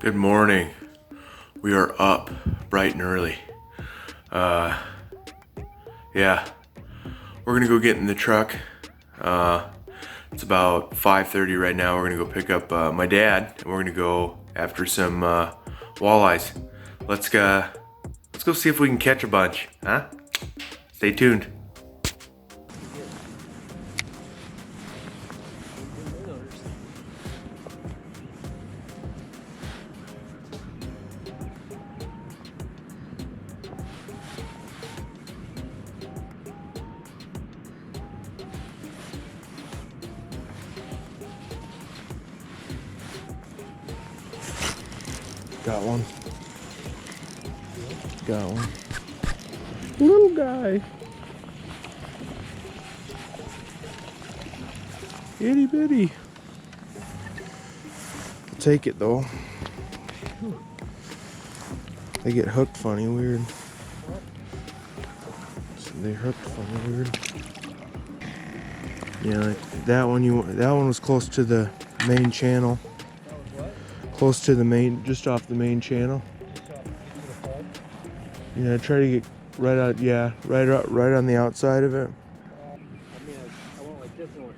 Good morning. We are up bright and early. Yeah, we're gonna go get in the truck. It's about 5:30 right now. We're gonna go pick up my dad, and we're gonna go after some walleyes. Let's go see if we can catch a bunch, huh? Stay tuned. Got one. Got one. Little guy. Itty bitty. I'll take it though. They get hooked funny weird. They hooked funny weird. Yeah, like that one was close to the main channel. Close to the main, just off the main channel. Yeah, try to get right out. Yeah, right on the outside of it. I went like this one.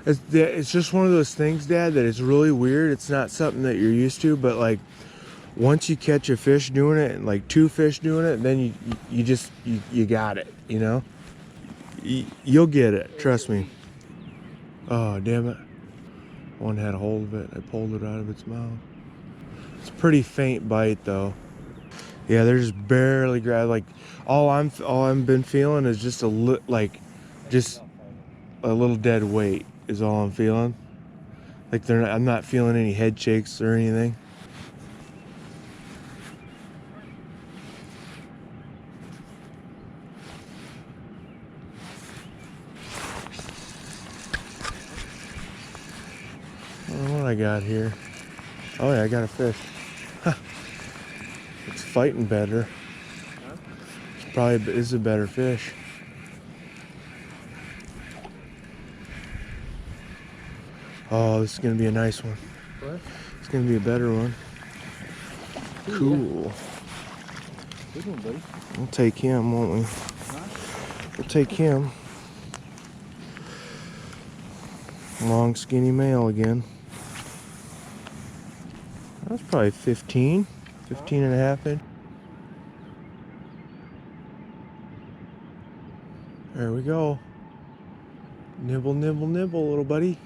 It's just one of those things, Dad, that it's really weird. It's not something that you're used to, but like once you catch a fish doing it, and like two fish doing it, then you got it. You know, you'll get it. Trust me. Oh damn it! One had a hold of it. I pulled it out of its mouth. It's a pretty faint bite though. Yeah, they're just barely like all I've been feeling is just just a little dead weight is all I'm feeling. Like I'm not feeling any head shakes or anything. I don't know what I got here. Oh yeah, I got a fish. Huh. It's fighting better. It's probably is a better fish. Oh, this is gonna be a nice one. What? It's gonna be a better one. Cool. Good one, buddy. We'll take him, won't we? Huh? We'll take him. Long, skinny male again. That's probably 15 and a half inch. There we go. Nibble, nibble, nibble, little buddy.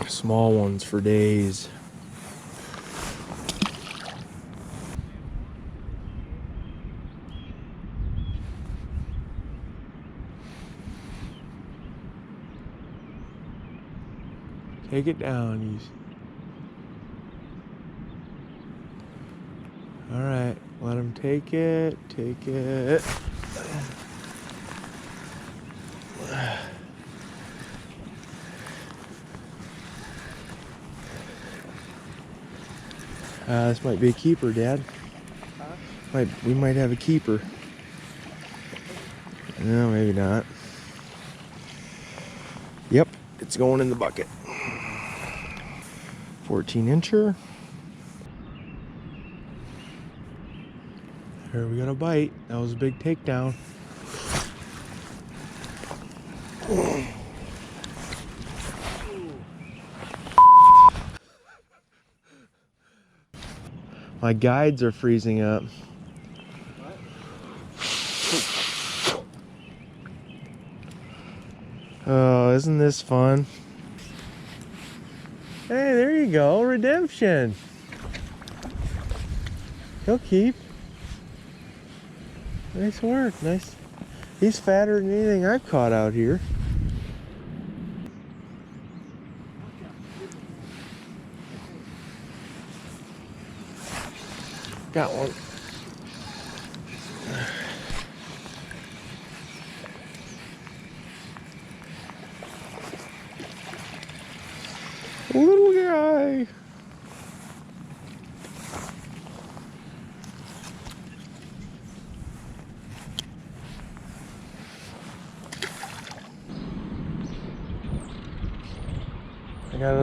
Small ones for days. Take it down, easy. All right, let him take it, take it. This might be a keeper, Dad. Huh? We might have a keeper. No, maybe not. Yep, it's going in the bucket. 14-incher. There, we got a bite. That was a big takedown. My guides are freezing up. Oh, isn't this fun? Hey, there you go, redemption. He'll keep. Nice work, nice. He's fatter than anything I've caught out here. Got one. Little guy.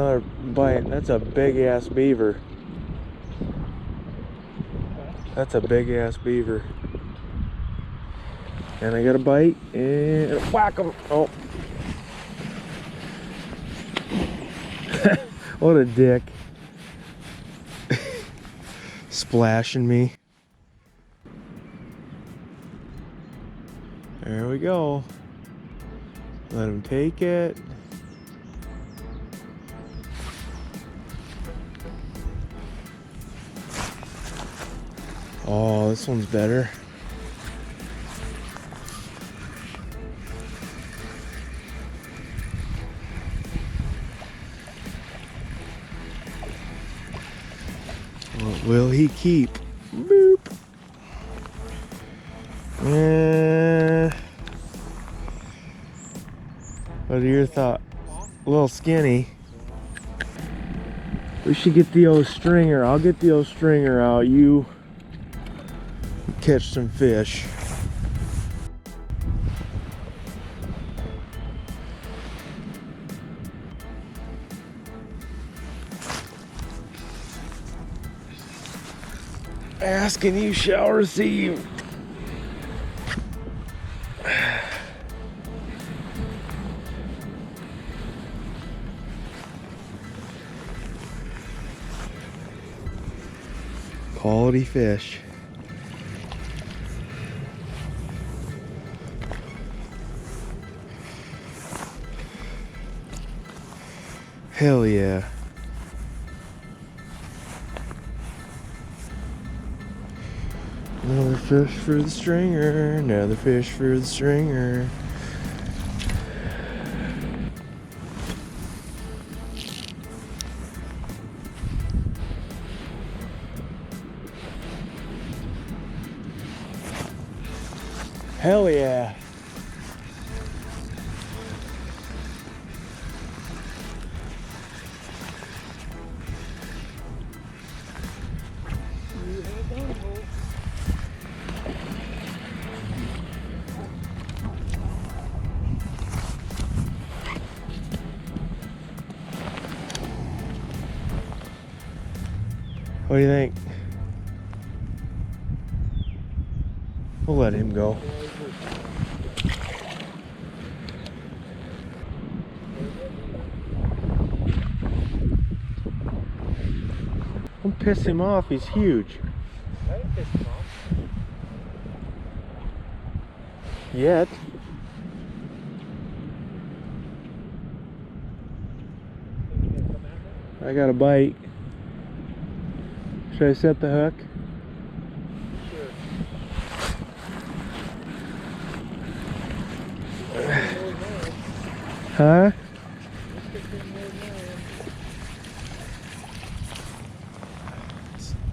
another bite. That's a big ass beaver. That's a big ass beaver. And I got a bite and whack him. Oh. What a dick. Splashing me. There we go. Let him take it. Oh, this one's better. What will he keep? Boop. What are your thoughts? A little skinny. We should get the old stringer. I'll get the old stringer out. You catch some fish. Ask and you shall receive. Quality fish. Hell yeah. Another fish for the stringer, another fish for the stringer. Hell yeah. What do you think? We'll let him go. Don't piss him off, he's huge. I didn't piss him off. Yet. I got a bite. Should I set the hook? Sure. Huh?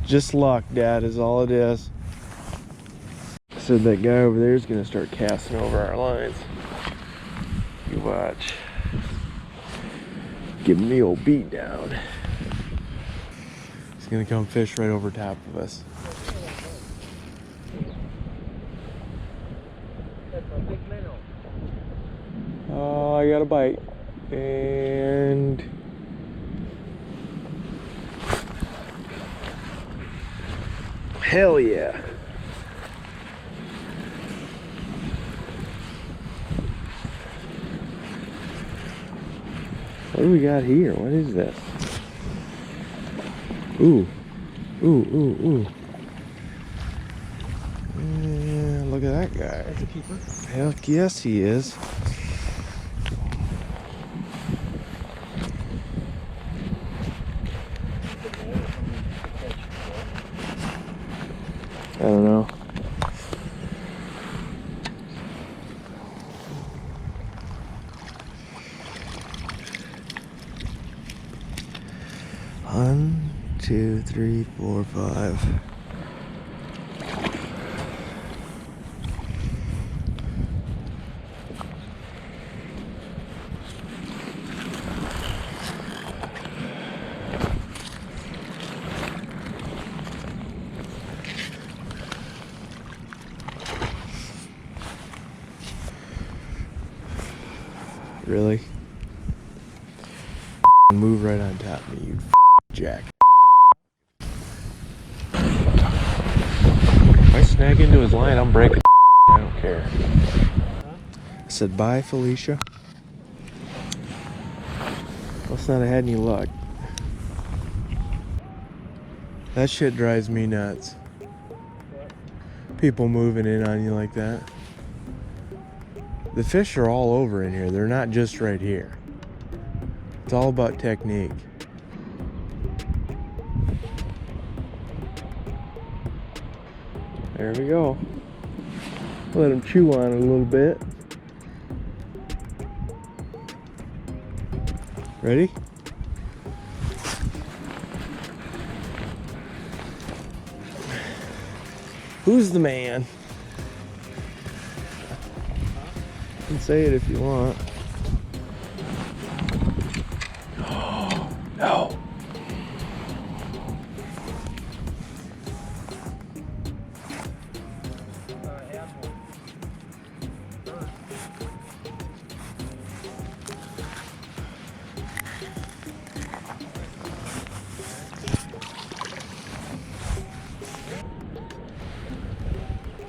Just luck, Dad, is all it is. I said that guy over there is gonna start casting over our lines. You watch. Give him the old beat down. He's gonna come fish right over top of us. That's a big minnow. Oh, I got a bite. And hell yeah. What do we got here? What is this? Ooh. Ooh, ooh, ooh. Yeah, look at that guy. That's a keeper. Heck yes, he is. I don't know. One, two, three, four, five. Really? move right on top of me, you jack. If I snag into his line, I'm breaking. I don't care. I said, bye, Felicia. Must not have had any luck. That shit drives me nuts. People moving in on you like that. The fish are all over in here. They're not just right here. It's all about technique. There we go. Let them chew on it a little bit. Ready? Who's the man? You can say it if you want. Oh, no.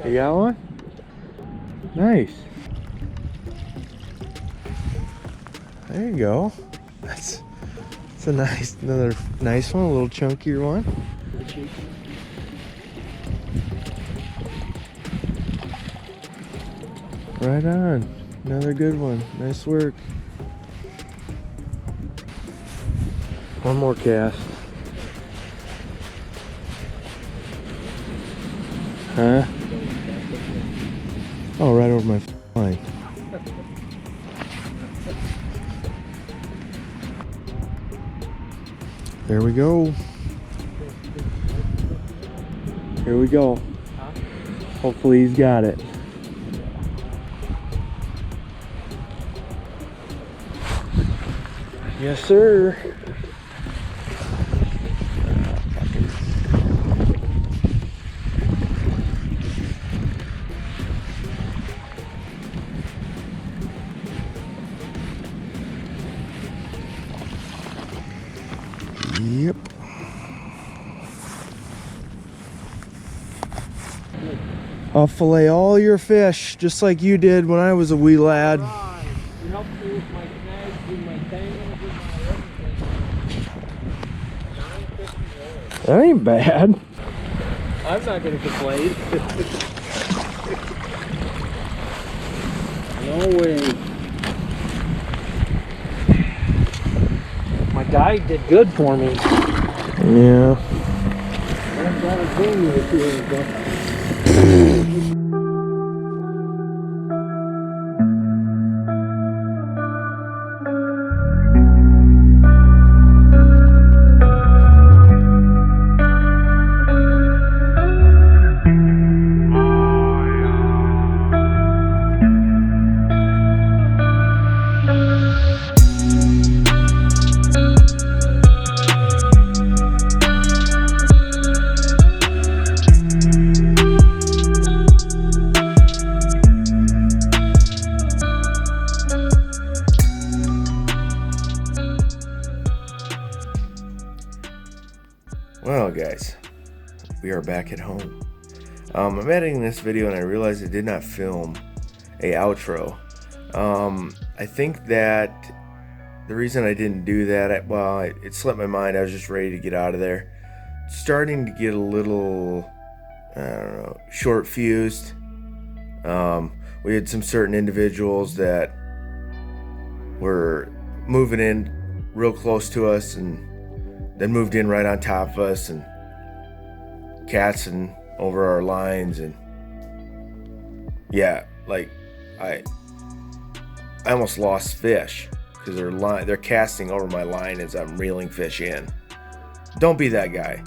You got one? Nice. There you go. That's a nice, another nice one, a little chunkier one. Right on. Another good one. Nice work. One more cast. Huh? Oh, right over my line. There we go. Here we go. Hopefully he's got it. Yes, sir. Yep. I'll fillet all your fish just like you did when I was a wee lad. You helped me with my snags, with my tangles, with my everything. That ain't bad. I'm not gonna complain. No way. My guide did good for me. Yeah. I'm glad I came with you. Well, guys, we are back at home. I'm editing this video and I realized I did not film a outro. I think that the reason I didn't do that, it slipped my mind. I was just ready to get out of there. Starting to get a little, I don't know, short fused. We had some certain individuals that were moving in real close to us and then moved in right on top of us and casting over our lines, and yeah, like I almost lost fish because they're casting over my line as I'm reeling fish in. Don't be that guy.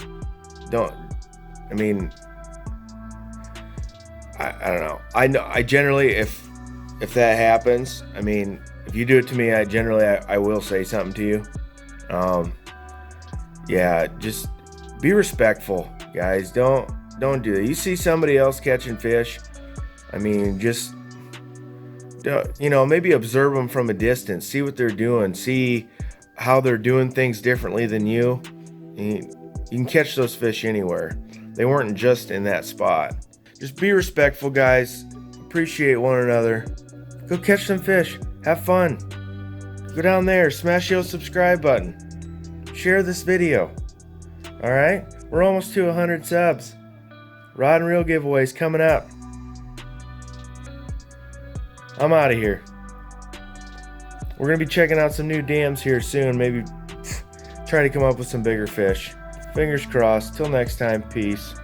I mean, I don't know. I generally, if that happens, I mean, if you do it to me, I will say something to you. Yeah, just be respectful, guys. Don't do it. You see somebody else catching fish, I mean, just, maybe observe them from a distance. See what they're doing. See how they're doing things differently than you. And you can catch those fish anywhere. They weren't just in that spot. Just be respectful, guys. Appreciate one another. Go catch some fish. Have fun. Go down there, smash the subscribe button. Share this video. Alright? We're almost to 100 subs. Rod and reel giveaways coming up. I'm out of here. We're going to be checking out some new dams here soon. Maybe try to come up with some bigger fish. Fingers crossed. Till next time, peace.